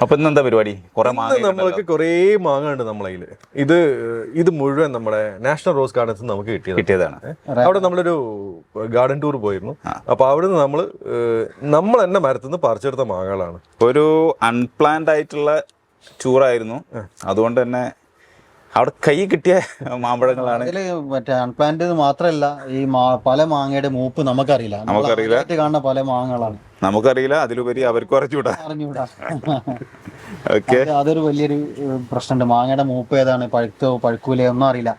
അപ്പൊ ഇന്നെന്താ പരിപാടി? നമ്മൾക്ക് കുറേ മാങ്ങ ഉണ്ട് നമ്മളെ കയ്യില്. ഇത് മുഴുവൻ നമ്മുടെ നാഷണൽ റോസ് ഗാർഡൻസ് നമുക്ക് കിട്ടിയതാണ്. അവിടെ നമ്മളൊരു ഗാർഡൻ ടൂർ പോയിരുന്നു. അപ്പൊ അവിടുന്ന് നമ്മൾ തന്നെ മരത്തുനിന്ന് പറിച്ചെടുത്ത മാങ്ങകളാണ്. ഒരു അൺപ്ലാൻഡ് ആയിട്ടുള്ള ടൂറായിരുന്നു. അതുകൊണ്ട് തന്നെ അവിടെ കൈ കിട്ടിയ മാമ്പഴങ്ങളാണ്. അതില് മറ്റേ അൺപ്ലാന്റ് മാത്രല്ല, ഈ പല മാങ്ങയുടെ മൂപ്പ് നമുക്കറിയില്ല. കാണുന്ന പല മാങ്ങകളാണ് നമുക്കറിയില്ല, അതിലുപരി അവർക്ക് അറിഞ്ഞൂടാ. അതൊരു വലിയൊരു പ്രശ്നമുണ്ട്. മാങ്ങയുടെ മൂപ്പ് ഏതാണ്, പഴുക്കൂലേ ഒന്നും അറിയില്ല.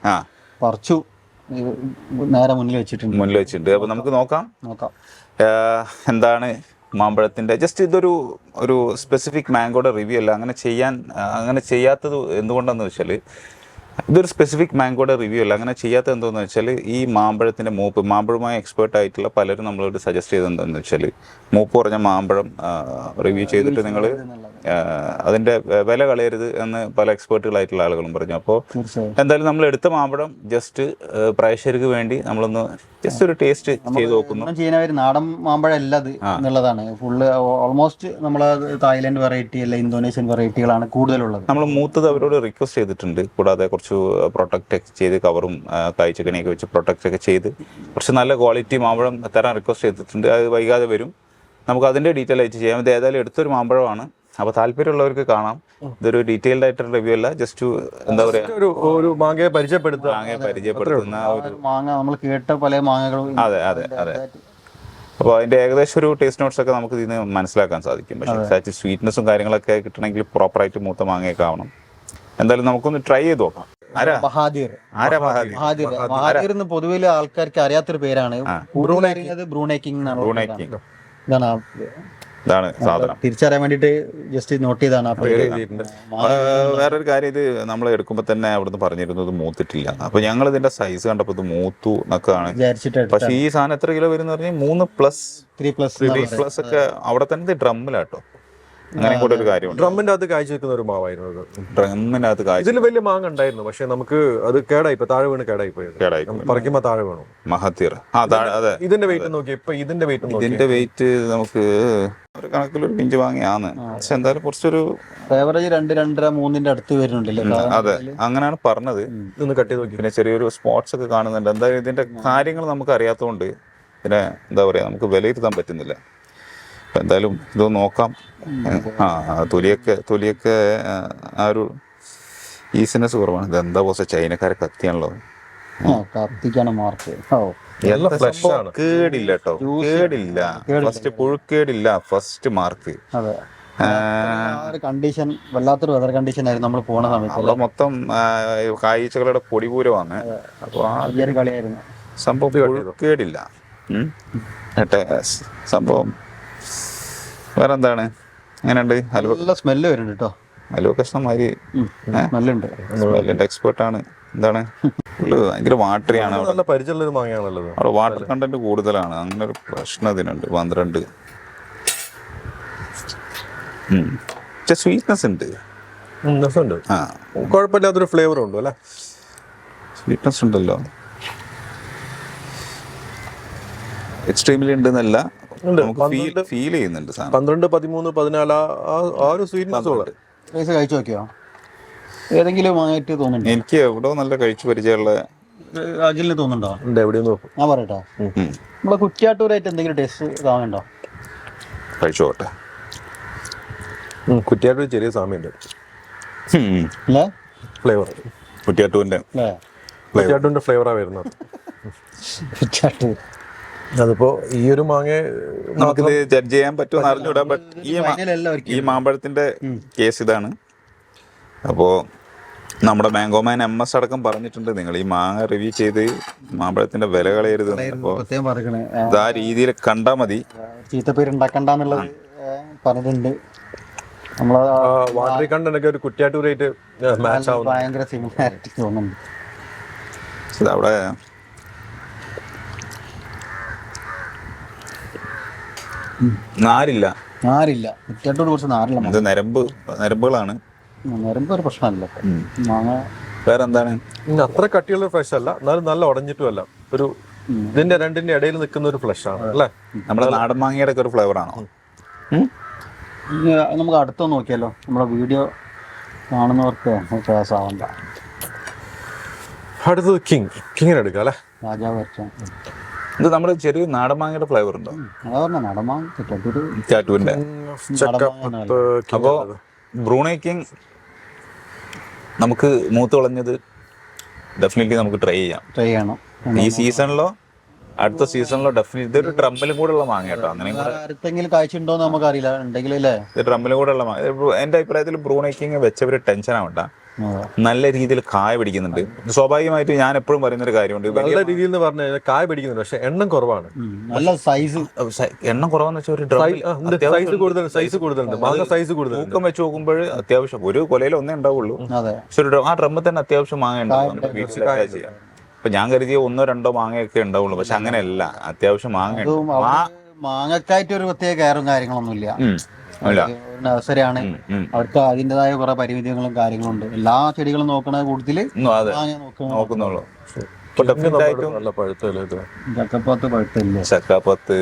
പറിച്ചു നേരെ മുന്നിൽ വെച്ചിട്ടുണ്ട്. അപ്പൊ നമുക്ക് നോക്കാം എന്താണ് മാമ്പഴത്തിന്റെ. ജസ്റ്റ് ഒരു സ്പെസിഫിക് മാംഗോയുടെ റിവ്യൂ അല്ല. അങ്ങനെ ചെയ്യാത്തത് എന്തുകൊണ്ടാന്ന് വെച്ചാൽ, ഇതൊരു സ്പെസിഫിക് മാംഗോയുടെ റിവ്യൂ അല്ല. അങ്ങനെ ചെയ്യാത്തത് എന്താണെന്ന് വെച്ചാൽ, ഈ മാമ്പഴത്തിൻ്റെ മാമ്പഴമായി എക്സ്പേർട്ട് ആയിട്ടുള്ള പലരും നമ്മളോട് സജസ്റ്റ് ചെയ്തത് എന്താണെന്ന് വെച്ചാൽ, മൂപ്പ് കുറഞ്ഞ മാമ്പഴം റിവ്യൂ ചെയ്തിട്ട് നിങ്ങൾ അതിൻ്റെ വില കളയരുത് എന്ന് പല എക്സ്പേർട്ടുകളായിട്ടുള്ള ആളുകളും പറഞ്ഞു. അപ്പോൾ എന്തായാലും നമ്മൾ എടുത്ത മാമ്പഴം ജസ്റ്റ് പ്രേക്ഷകർക്ക് വേണ്ടി നമ്മളൊന്ന് ജസ്റ്റ് ഒരു ടേസ്റ്റ് ചെയ്ത് നോക്കുന്നു. ചെയ്യുന്ന നാടൻ മാമ്പഴം അല്ല അത് എന്നുള്ളതാണ്. ഫുള്ള് ഓൾമോസ്റ്റ് നമ്മളെ തായ്ലൻഡ് വെറൈറ്റി അല്ല ഇന്തോനേഷ്യൻ വെറൈറ്റികളാണ് കൂടുതലുള്ളത്. നമ്മൾ മൂത്തത് അവരോട് റിക്വസ്റ്റ് ചെയ്തിട്ടുണ്ട്. കൂടാതെ കുറച്ച് പ്രൊട്ടക്റ്റ് ഒക്കെ ചെയ്ത് കവറും കായ്ച്ചക്കണിയൊക്കെ വെച്ച് പ്രൊട്ടക്റ്റ് ഒക്കെ ചെയ്ത് കുറച്ച് നല്ല ക്വാളിറ്റി മാമ്പഴം തരാൻ റിക്വസ്റ്റ് ചെയ്തിട്ടുണ്ട്. അത് വൈകാതെ വരും. നമുക്ക് അതിൻ്റെ ഡീറ്റെയിൽ ആയിട്ട് ചെയ്യാം. ഇത് ഏതായാലും എടുത്തൊരു മാമ്പഴമാണ്. അപ്പോൾ താല്പര്യമുള്ളവർക്ക് കാണാം. ഇതൊരു ഡീറ്റെയിൽഡ് ആയിട്ടൊരു റിവ്യൂ അല്ല, ജസ്റ്റ് എന്താ പറയുക, ഒരു മാങ്ങയെ പരിചയപ്പെടുത്തുന്ന മാങ്ങ നമ്മൾ കേട്ട പല മാങ്ങകളും. അതെ. അപ്പോൾ അതിൻ്റെ ഏകദേശം ഒരു ടേസ്റ്റ് നോട്ട്സ് ഒക്കെ നമുക്ക് ഇതിന് മനസ്സിലാക്കാൻ സാധിക്കും. പക്ഷേ സ്വീറ്റ്നെസ്സും കാര്യങ്ങളൊക്കെ കിട്ടണമെങ്കിൽ പ്രോപ്പറായിട്ട് മൂത്ത മാങ്ങയൊക്കെ ആവണം. എന്തായാലും നമുക്കൊന്ന് ട്രൈ ചെയ്ത് നോക്കാം. ബഹാദിർ പൊതുവെ ആൾക്കാർക്ക് അറിയാത്തൊരു പേരാണ്. ബ്രൂണേക്കിംഗ് ഇതാണ് സാധനം. തിരിച്ചറിയാൻ വേണ്ടിട്ട് ജസ്റ്റ് നോട്ട് ചെയ്താണ്. വേറൊരു കാര്യം, ഇത് നമ്മൾ എടുക്കുമ്പോൾ തന്നെ അവിടുന്ന് പറഞ്ഞിരുന്നത് മൂത്തിട്ടില്ല. അപ്പൊ ഞങ്ങൾ ഇതിന്റെ സൈസ് കണ്ടപ്പോൾ ഇത് മൂത്തു എന്നൊക്കെയാണ്. പക്ഷെ ഈ സാധനം എത്ര കിലോ വരും എന്ന് പറഞ്ഞാൽ 3+3+ ഒക്കെ അവിടെ തന്നെ ഡ്രമ്മിലാട്ടോ. അങ്ങനെ കൂടെ ഒരു കാര്യമുണ്ട്. ഡ്രമ്മിന്റെ അകത്ത് കാഴ്ച വെക്കുന്ന ഒരു മാവായിരുന്നു. ഡ്രമ്മിനകത്ത് കാഴ്ച ഇതിൽ വലിയ മാങ്ങ ഉണ്ടായിരുന്നു, പക്ഷെ നമുക്ക് അത് താഴെ വീണ് കേടായി പറിക്കുമ്പോ താഴെ വീണു. മഹത്തീർ. അതെ, ഇതിന്റെ വെയിറ്റ് നോക്കി. ഇപ്പൊ ഇതിന്റെ വെയിറ്റ് നമുക്ക് ഒരു കണക്കിലൊരു പിഞ്ച് വാങ്ങിയാണ്. പക്ഷെ എന്തായാലും കുറച്ചൊരു ആവറേജ് 2-2.5-3 അടുത്ത് വരുന്നുണ്ടല്ലോ. അതെ, അങ്ങനെയാണ് പറഞ്ഞത്. ഇതൊന്ന് കട്ട് ചെയ്ത് നോക്കി. പിന്നെ ചെറിയൊരു സ്പോട്സ് ഒക്കെ കാണുന്നുണ്ട്. എന്തായാലും ഇതിന്റെ കാര്യങ്ങൾ നമുക്ക് അറിയാത്തതുകൊണ്ട് പിന്നെ എന്താ പറയാ, നമുക്ക് വിലയിരുത്താൻ പറ്റുന്നില്ല. അപ്പം എന്തായാലും ഇത് നോക്കാം. തൊലിയൊക്കെ ആ ഒരു ഈസിനെസ് കുറവാണ്. ഇത് എന്താ പോസ ചൈനക്കാരെ കത്തിയാണല്ലോ. കേടില്ല കേട്ടോ, കേടില്ല. ഫസ്റ്റ് പുഴുക്കേടില്ല, ഫസ്റ്റ് മാർക്ക്. കണ്ടീഷൻ വല്ലാത്തൊരു വെതർ കണ്ടീഷൻ ആയിരുന്നു നമ്മൾ പോണ സമയത്ത്. മൊത്തം കാഴ്ചകളുടെ പൊടിപൂരമാണ്. അപ്പൊ ആ കളിയായിരുന്നു സംഭവം. പുഴുക്കേടില്ല സംഭവം. വേറെ എന്താണ്, എങ്ങനെയുണ്ട്? നല്ല സ്മെല്ല് വരുന്നുണ്ട് കേട്ടോ. ഹലുവ കഷ്ണം മാതിരി സ്മെല്ലിന്റെ എക്സ്പേർട്ടാണ്. എന്താണ് ഭയങ്കര വാട്ടറിയാണ്. നല്ല പരിചയമുള്ളൊരു മാങ്ങയാണല്ലോ. അവിടെ വാട്ടർ കണ്ടന്റ് കൂടുതലാണ്. അങ്ങനെ ഒരു പ്രശ്നം ഇതിനുണ്ട്. 12 സ്വീറ്റ്നെസ് ഉണ്ട്. കുഴപ്പമില്ലാത്തൊരു ഫ്ലേവർ ഉണ്ട് അല്ലെ. സ്വീറ്റ്നെസ് ഉണ്ടല്ലോ, എക്സ്ട്രീംലി ഉണ്ടെന്നല്ല, നമുക്ക് ഫീൽ ചെയ്യുന്നുണ്ട്. 12, 13, 14 ആ ഒരു സ്വീറ്റ്നെസ് ഉള്ളത്. കഴിച്ചു നോക്കിയോ? ഏതെങ്കിലും ആയിട്ട് തോന്നുന്നുണ്ടോ? എനിക്ക് എവിടെയോ നല്ല കഴിച്ചു പരിചയമുള്ള അഖിലിന് തോന്നുന്നുണ്ടോ? എവിടെയും നോക്കും. ഞാൻ പറയട്ടോ, നമ്മളെ കുറ്റ്യാട്ടൂരായിട്ട് എന്തെങ്കിലും ടേസ്റ്റ് തോന്നുന്നുണ്ടോ? കഴിച്ചു നോട്ടെ. കുറ്റ്യാട്ടൂർ ചെറിയ സാമ്യമുണ്ട്. ഫ്ലേവർ കുറ്റ്യാട്ടൂരിന്റെ ഫ്ലേവറാ വരുന്നത്. അതിപ്പോ ഈ ഒരു മാങ്ങ നമുക്കിത് ജഡ്ജ് ചെയ്യാൻ പറ്റുമെന്ന് അറിഞ്ഞൂടാ. ബട്ട് ഈ മാമ്പഴത്തിന്റെ കേസ് ഇതാണ്. അപ്പോൾ നമ്മുടെ മാംഗോ മാൻ MS അടക്കം പറഞ്ഞിട്ടുണ്ട്, നിങ്ങൾ ഈ മാങ്ങ റിവ്യൂ ചെയ്ത് മാമ്പഴത്തിന്റെ വില കളയരുത്. അപ്പോൾ ഇത് ആ രീതിയിൽ കണ്ടാൽ മതി, ചീത്തപ്പേര് ഉണ്ടാക്കണ്ടെന്നുള്ളത് പറഞ്ഞിട്ടുണ്ട്. നമ്മളെ വാട്ടറി കണ്ടൊക്കെ ഒരു കുറ്റ്യാട്ടൂരായിട്ട് മാച്ച് ആവുന്നു. ഭയങ്കര സിമിലാരിറ്റി തോന്നുന്നുണ്ട്. അവിടെ നാരില്ല. കുറ്റ്യാട്ടൂർ കുറച്ച് നാരില്ല. ഇത് നരമ്പുകളാണ്. നരമ്പ് ഒരു പ്രശ്നമല്ല മാങ്ങ. വേറെ എന്താണ്, അത്ര കട്ടിയുള്ള ഫ്രഷ് അല്ല, എന്നാലും നല്ല ഉടഞ്ഞിട്ടുമല്ല. ഒരു ഇതിന്റെ രണ്ടിന്റെ ഇടയിൽ നിൽക്കുന്ന ഒരു ഫ്ലഷ് ആണ് അല്ലേ. നമ്മുടെ നാടൻ മാങ്ങയുടെ ഒക്കെ ഒരു ഫ്ലേവർ ആണോ? ഇനി നമുക്ക് അടുത്തൊന്ന് നോക്കിയാലോ, നമ്മുടെ വീഡിയോ കാണുന്നവർക്ക് പ്രയാസമാവണ്ട. അടുത്തത് കിങ്ങിനെ എടുക്കാം അല്ലേ? രാജാവ് വരച്ച ഇത് നമ്മുടെ ചെറിയ നാടൻ മാങ്ങയുടെ ഫ്ലേവർ ഉണ്ടോ? അതാ പറഞ്ഞ നടമാങ്ങ ടാറ്റുവിന്റെ. അപ്പോൾ അപ്പോൾ ബ്രൂണൈ കിങ് നമുക്ക് മൂത്ത് കളഞ്ഞത് ഡെഫിനറ്റ്ലി നമുക്ക് ട്രൈ ചെയ്യാം. ട്രൈ ചെയ്യണം. ഈ സീസണിലോ അടുത്ത സീസണിലോ ഡെഫിനറ്റ് ഇതൊരു ഡ്രമ്മിലും കൂടെ ഉള്ള മാങ്ങ കേട്ടോ. അങ്ങനെയും കൂടെ അടുത്തെങ്കിലും കാഴ്ച ഉണ്ടോ എന്ന് നമുക്കറിയില്ല, ഉണ്ടെങ്കിൽ അല്ലേ. ഇത് ഡ്രമ്മിലും കൂടെ ഉള്ള മാങ്ങ. എൻ്റെ അഭിപ്രായത്തിൽ ബ്രൂണൈ കിങ് വെച്ചവർ ടെൻഷൻ ആവണ്ട, നല്ല രീതിയിൽ കായ പിടിക്കുന്നുണ്ട്. സ്വാഭാവികമായിട്ട് ഞാൻ എപ്പോഴും പറയുന്നൊരു കാര്യമുണ്ട്, നല്ല രീതിയിൽ എന്ന് പറഞ്ഞു കഴിഞ്ഞാൽ കായ പിടിക്കുന്നുണ്ട്, പക്ഷെ എണ്ണം കുറവാണ്. നല്ല സൈസ് എണ്ണം കുറവാന്ന് വെച്ചാൽ ഒരു സൈസ് കൂടുതലുണ്ട്, മാങ്ങ സൈസ് കൂടുതൽ. തൂക്കം വെച്ച് നോക്കുമ്പോൾ അത്യാവശ്യം ഒരു കൊലയിൽ ഒന്നേ ഉണ്ടാവുള്ളൂ, അതെ. പക്ഷെ ആ ഡ്രമ്മിൽ തന്നെ അത്യാവശ്യം മാങ്ങ ഉണ്ടാവും. നമ്മുടെ വീട്ടിലൊക്കെ ചെയ്യാം. ഇപ്പൊ ഞാൻ കരുതിയ 1-2 മാങ്ങയൊക്കെ ഉണ്ടാവുള്ളൂ, പക്ഷെ അങ്ങനെയല്ല, അത്യാവശ്യം മാങ്ങ മാങ്ങക്കായിട്ട് ഒരു പ്രത്യേക കയറും കാര്യങ്ങളൊന്നും ഇല്ല. നഴ്സറിയാണ്, അവർക്ക് അതിൻ്റെതായ കുറെ പരിമിതികളും കാര്യങ്ങളും ഉണ്ട്. എല്ലാ ചെടികളും നോക്കണ കൂട്ടത്തില് നോക്കുന്നുള്ളൂ. നല്ല പഴുത്തല്ലേ ഇത്? ചക്കപ്പത്ത് പഴുത്തില്ല, ചക്കാപ്പത്ത്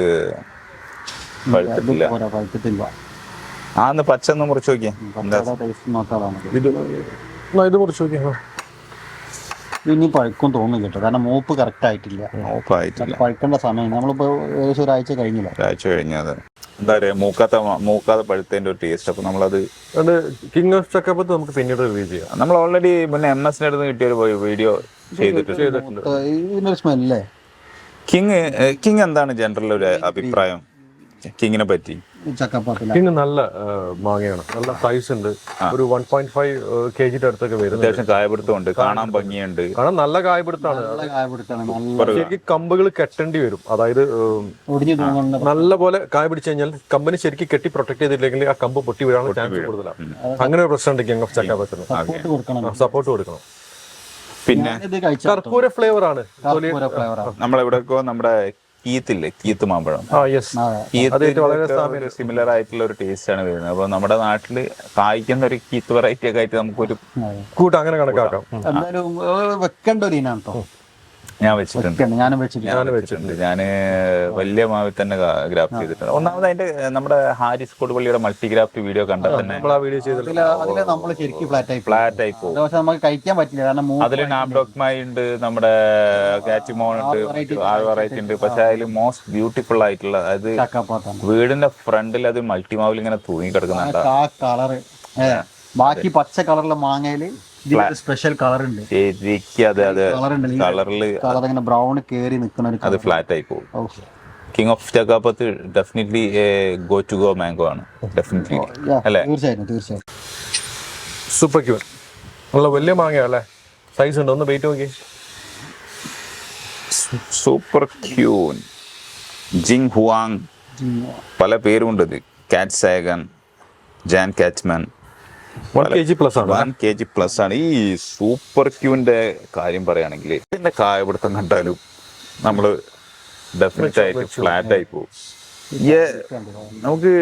പഴുത്തിട്ടില്ല. പഴുത്തിട്ടില്ല. ആന്ന് പച്ചന്ന് മുറിച്ച് നോക്കിയേ, ടേസ്റ്റ് നോക്കാതാണ്. ഇത് മുറിച്ച് നോക്കിയാ ഇനി പഴുക്കും തോന്നുന്നു കേട്ടോ, കാരണം മൂപ്പ് കറക്റ്റ് ആയിട്ടില്ല. പഴുക്കേണ്ട സമയം നമ്മളിപ്പോ ഏകദേശം ഒരാഴ്ച കഴിഞ്ഞില്ല. ഒരാഴ്ച കഴിഞ്ഞത് എന്താ പറയാ, മൂക്കാതെ പഴുത്തതിന്റെ ഒരു ടേസ്റ്റ്. അപ്പൊ നമ്മളത് കിങ് ഓഫ് ചക്കപ്പത്ത് നമുക്ക് പിന്നീട് റിവ്യൂ ചെയ്യാം. നമ്മൾ ഓൾറെഡി പിന്നെ MS അടുത്ത് കിട്ടിയ ഒരു വീഡിയോ ചെയ്തിട്ടുണ്ട്. ഇതിനൊരു സ്മെല്ലേ. കിങ് എന്താണ് ജനറൽ ഒരു അഭിപ്രായം കിങ്ങിനെ പറ്റി? കിങ് നല്ല മാങ്ങയാണ്, നല്ല സൈസ് ഉണ്ട്. ഒരു 1.5 kg അടുത്തൊക്കെ വരും. അത്യാവശ്യം കായപിടുത്തമുണ്ട്, കാണാൻ ഭംഗിയുണ്ട്, കാരണം നല്ല കായപിടുത്താണ്. ശരിക്കും കമ്പുകൾ കെട്ടേണ്ടി വരും, അതായത് നല്ല പോലെ കായ പിടിച്ചു കഴിഞ്ഞാൽ കമ്പനി ശരിക്കും കെട്ടി പ്രൊട്ടക്ട് ചെയ്തില്ലെങ്കിൽ ആ കമ്പ് പൊട്ടി വീഴാനുള്ള ചാൻസ് കൂടുതലാണ്. അങ്ങനെ ഒരു പ്രശ്നമുണ്ട് കിങ് ഓഫ് ചക്കാപ്പത്തിന്. സപ്പോർട്ട് കൊടുക്കണം. പിന്നെ കർപ്പൂര ഫ്ലേവർ ആണ്. നമ്മളെവിടെയൊക്കെ നമ്മുടെ കീത്ത് മാമ്പഴം, സിമിലർ ആയിട്ടുള്ള ഒരു ടേസ്റ്റ് ആണ് വരുന്നത്. അപ്പൊ നമ്മുടെ നാട്ടില് കായ്ക്കുന്ന ഒരു കീത്ത് വെറൈറ്റി ഒക്കെ ആയിട്ട് നമുക്കൊരു കൂട്ടം അങ്ങനെ കണക്കാക്കാം. എന്തായാലും വെക്കേണ്ട ഒരു ഇനാണ് കേട്ടോ. ഞാൻ വെച്ചിട്ടുണ്ട്. ഞാൻ വലിയ മാവിൽ തന്നെ ഗ്രാഫ്റ്റ് ചെയ്തിട്ടുണ്ട്. ഒന്നാമത് അതിന്റെ നമ്മുടെ ഹാരിസ് കൊടുവള്ളിയുടെ മൾട്ടി ഗ്രാഫ്റ്റ് വീഡിയോ കണ്ടാൽ തന്നെ ഫ്ലാറ്റ് ആയി പോകും. നമുക്ക് കഴിക്കാൻ പറ്റില്ല, കാരണം അതിൽ നാബ്ഡോക്മായി ഉണ്ട്, നമ്മുടെ കാറ്റിമോൺ ഉണ്ട്, വെറൈറ്റി ഉണ്ട്. പക്ഷെ അതിൽ മോസ്റ്റ് ബ്യൂട്ടിഫുൾ ആയിട്ടുള്ള, അതായത് വീടിന്റെ ഫ്രണ്ടിൽ അത് മൾട്ടി മാവിൽ ഇങ്ങനെ തൂങ്ങി കിടക്കുന്നുണ്ട്. ആ കളറ് ബാക്കി പച്ച കളറുള്ള മാങ്ങയില് സ്പെഷ്യൽ കളർ ഉണ്ട്. കളറില് ബ്രൗൺ കേറി നിൽക്കുന്ന ഒരു, അത് ഫ്ലാറ്റ് ആയി പോകും. King of Chakkapathu definitely go to go mango ആണ്, ഡെഫിനറ്റ്ലി അല്ലേ? തീർച്ചയായും. സൂപ്പർ ക്യൂൺ, നല്ല വലിയ മാങ്ങ അല്ലേ? സൈസ് ഉണ്ട്, ഒന്ന് വെയിറ്റ് നോക്കി. സൂപ്പർ ക്യൂൻ, ജിങ് ഹുവാങ്, പല പേരുണ്ട്. ഇത് കാറ്റ് സാഗൻ, ജാൻ കാച്ച്മാൻ, 1 kg പ്ലസ് ആണ്. ഈ സൂപ്പർ ക്യൂവിന്റെ കാര്യം പറയുകയാണെങ്കിൽ ഇതിന്റെ കായപിടുത്തം കണ്ടാലും നമ്മള് ഡെഫിനറ്റ് ആയിട്ട് ഫ്ലാറ്റ് ആയി പോകും. നമുക്ക്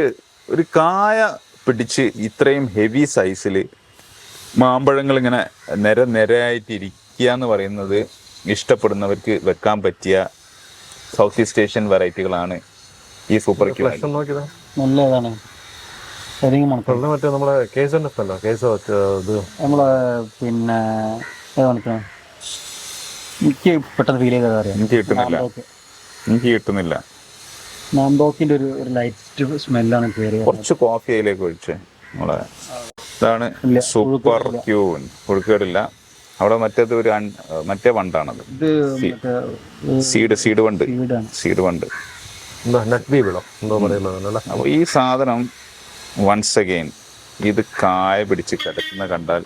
ഒരു കായ പിടിച്ച് ഇത്രയും ഹെവി സൈസിൽ മാമ്പഴങ്ങൾ ഇങ്ങനെ നിരയായിട്ട് ഇരിക്കുക എന്ന് പറയുന്നത് ഇഷ്ടപ്പെടുന്നവർക്ക് വെക്കാൻ പറ്റിയ സൗത്ത് ഈസ്റ്റ് ഏഷ്യൻ വെറൈറ്റികളാണ് ഈ സൂപ്പർ ക്യൂ. നല്ലതാണ്. മറ്റേ നമ്മളെ നമ്മളെ പിന്നെ എനിക്ക് പെട്ടെന്ന് ഫീൽ ചെയ്ത കാര്യം എനിക്ക് കിട്ടുന്നില്ല. നാംബോക്കിന്റെ ഒരു ലൈറ്റ് സ്മെല്ലാണ് പേര്. കുറച്ച് കോഫി അതിലേക്ക് ഒഴിച്ച് നമ്മളെ ഇതാണ് സൂപ്പർ ക്യൂൻ. കൊടുക്കേടില്ല. അവിടെ മറ്റേത് ഒരു മറ്റേ വണ്ടാണത്, സീഡ് വണ്ട്. അപ്പോൾ ഈ സാധനം വൺസ് അഗെയിൻ ഇത് കായ പിടിച്ച് കിടക്കുന്ന കണ്ടാൽ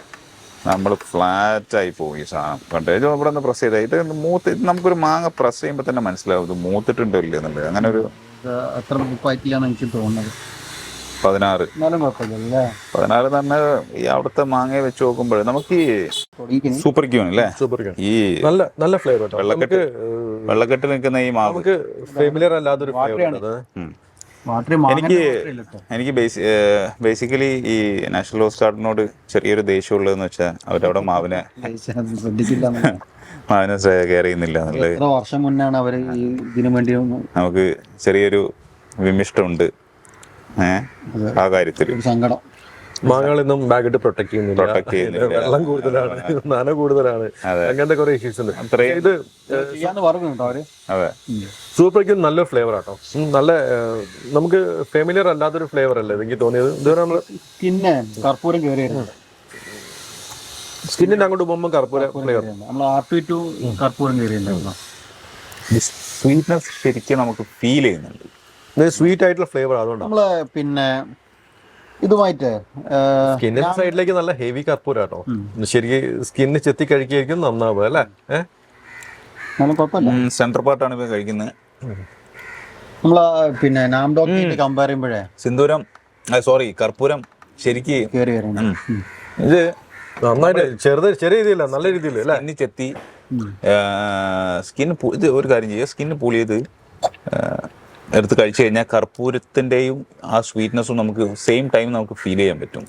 നമ്മൾ ഫ്ലാറ്റായി പോകും. ഈ സാധനം കണ്ടേ ഇവിടെ നിന്ന് പ്രസ് ചെയ്താൽ ഇത് മൂത്ത്, നമുക്കൊരു മാങ്ങ പ്രസ് ചെയ്യുമ്പോൾ തന്നെ മനസ്സിലാവും ഇത് മൂത്തിട്ടുണ്ടോ ഇല്ല എന്നുള്ളത്. അങ്ങനെ ഒരു അത്ര മൂപ്പായിട്ടില്ലാന്ന് എനിക്ക് തോന്നുന്നത്. 16 എന്ന് പറഞ്ഞാൽ ഈ അവിടുത്തെ മാങ്ങയെ വെച്ച് നോക്കുമ്പോൾ നമുക്ക് ഈ സൂപ്പർ ക്യൂൺ അല്ലേ, ഈ നല്ല ഫ്ലേവർ, വെള്ളക്കെട്ട് നിൽക്കുന്ന ഈ മാവ് ഫെമിലിയർ അല്ലാതൊരു എനിക്ക് ബേസിക്കലി ഈ നാഷണൽ റോസ് ഗാർഡനോട് ചെറിയൊരു ദേഷ്യമുള്ളതെന്ന് വെച്ചാൽ അവരവിടെ മാവിനെ കെയർ ചെയ്യുന്നില്ല എന്നുള്ളത്. വർഷം മുന്നാണ് അവര് ഇതിനു വേണ്ടി നമുക്ക് ചെറിയൊരു വിമിഷ്ടമുണ്ട്. ആ കാര്യത്തിൽ ഒരു സങ്കടം. മാങ്ങകളൊന്നും ബാഗിട്ട് പ്രൊട്ടക്ട് Protect ചെയ്യുന്നില്ല, ചെയ്യുന്നില്ല. വെള്ളം കൂടുതലാണ്, നന കൂടുതലാണ്, അങ്ങനത്തെ കുറെ ഇഷ്യൂസ് ഉണ്ട്. ഇത് ചെയ്യാന്ന് പറഞ്ഞു കേട്ടോ അവര്. അതെ. സൂപ്പർക്കും നല്ല ഫ്ലേവർ ആട്ടോ, നല്ല നമുക്ക് ഫെമിലിയർ അല്ലാത്തൊരു ഫ്ലേവർ അല്ലേ എനിക്ക് തോന്നിയത്. ഇതുവരെ നമ്മള് പിന്നെ കർപ്പൂരം കയറി വരുന്നുണ്ട്. സ്കിന്നിന്റെ അങ്ങോട്ട് പോകുമ്പോൾ കർപ്പൂര ഫ്ലേവർ. നമ്മൾ R2 കർപ്പൂരം കയറിയിട്ടുണ്ടായിരുന്നു. സ്വീറ്റ്നെസ് ശരിക്കും നമുക്ക് ഫീൽ ചെയ്യുന്നുണ്ട്. സ്വീറ്റ് ആയിട്ടുള്ള ഫ്ലേവർ അതുകൊണ്ടാണ്. നമ്മള് പിന്നെ ഇതുമായിട്ട് സ്കിന്നിന്റെ സൈഡിലേക്ക് നല്ല ഹെവി കർപ്പൂര കേട്ടോ. ശരിക്കും സ്കിന്നിന് ചെത്തി കഴിക്കായിരിക്കും നന്നാവുക അല്ലേ? നല്ല കുഴപ്പമില്ല. സെൻട്രൽ പാർട്ടാണ് ഇപ്പൊ കഴിക്കുന്നത്. നമ്മള് പിന്നെ നാംഡോക്ക് കമ്പയർ ചെയ്യുമ്പോഴേ സിന്ദൂരം സോറി കർപ്പൂരം ശരിക്ക് കയറി വരുന്നുണ്ട്. ഇത് നന്നായിട്ട് ചെറിയ രീതിയില്ല, നല്ല രീതിയിൽ അല്ലേ? സ്കിന്ന് ചെത്തി സ്കിൻ ഇത് ഒരു കാര്യം ചെയ്യുക, സ്കിന്ന് പൂളി ചെയ്ത് എടുത്ത് കഴിച്ചു കഴിഞ്ഞാൽ കർപ്പൂരത്തിൻ്റെയും ആ സ്വീറ്റ്നെസ്സും നമുക്ക് സെയിം ടൈം നമുക്ക് ഫീൽ ചെയ്യാൻ പറ്റും.